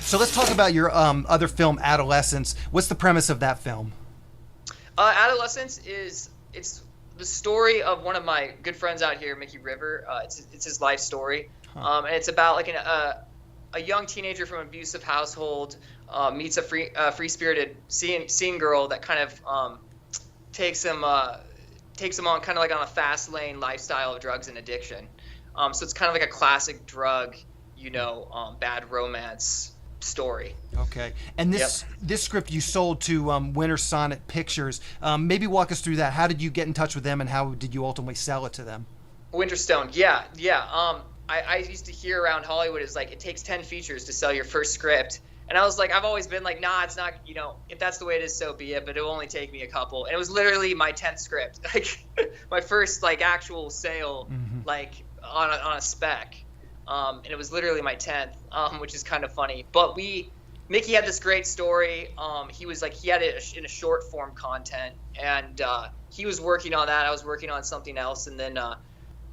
So let's talk about your other film, Adolescence. What's the premise of that film? Adolescence it's the story of one of my good friends out here, Mickey River. It's his life story, and it's about like a young teenager from an abusive household meets a free spirited scene girl that kind of takes him on kind of like on a fast lane lifestyle of drugs and addiction. So it's kind of like a classic drug, bad romance story. Okay. And this script you sold to Winter Sonnet Pictures. Maybe walk us through that. How did you get in touch with them, and how did you ultimately sell it to them? Winterstone, yeah. I used to hear around Hollywood is like it takes 10 features to sell your first script. And I was like, I've always been like, nah, it's not, if that's the way it is, so be it, but it'll only take me a couple. And it was literally my 10th script, like my first like actual sale, like on a spec. And it was literally my 10th, which is kind of funny. But Mickey had this great story. He had it in a short form content, and he was working on that. I was working on something else, and then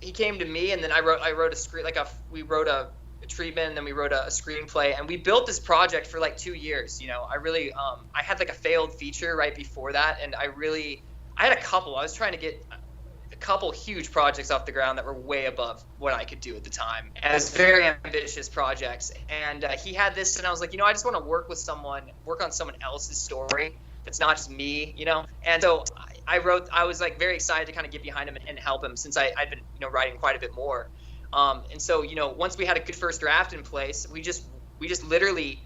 he came to me, and then I wrote a script, we wrote a treatment, and then we wrote a screenplay, and we built this project for like 2 years. I had like a failed feature right before that, and I had a couple. I was trying to get a couple huge projects off the ground that were way above what I could do at the time, as very ambitious projects. And he had this, and I was like, I just want to work on someone else's story that's not just me, And so I was like very excited to kind of get behind him and help him, since I'd been writing quite a bit more. And so once we had a good first draft in place, we just literally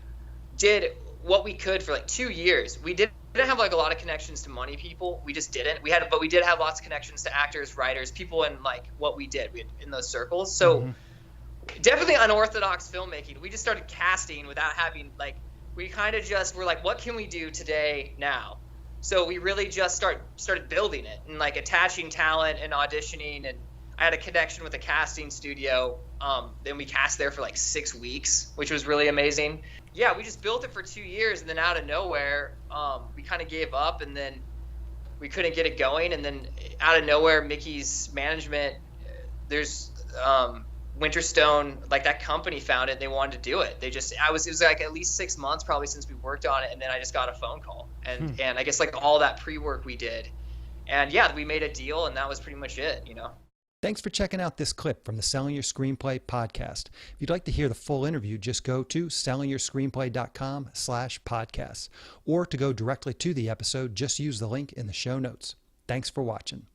did what we could for like 2 years. We didn't have like a lot of connections to money people. We just didn't. But we did have lots of connections to actors, writers, people in like what we did in those circles. So definitely unorthodox filmmaking. We just started casting without having like, we kind of just were like, what can we do today now? So we really just started building it and like attaching talent and auditioning. And I had a connection with a casting studio. Then we cast there for like 6 weeks, which was really amazing. Yeah, we just built it for 2 years, and then out of nowhere, we kind of gave up, and then we couldn't get it going. And then out of nowhere, Mickey's management, there's Winterstone, like that company found it. They wanted to do it. It was like at least 6 months probably since we worked on it, and then I just got a phone call, and I guess like all that pre-work we did, and yeah, we made a deal, and that was pretty much it. Thanks for checking out this clip from the Selling Your Screenplay podcast. If you'd like to hear the full interview, just go to sellingyourscreenplay.com/podcasts, or to go directly to the episode, just use the link in the show notes. Thanks for watching.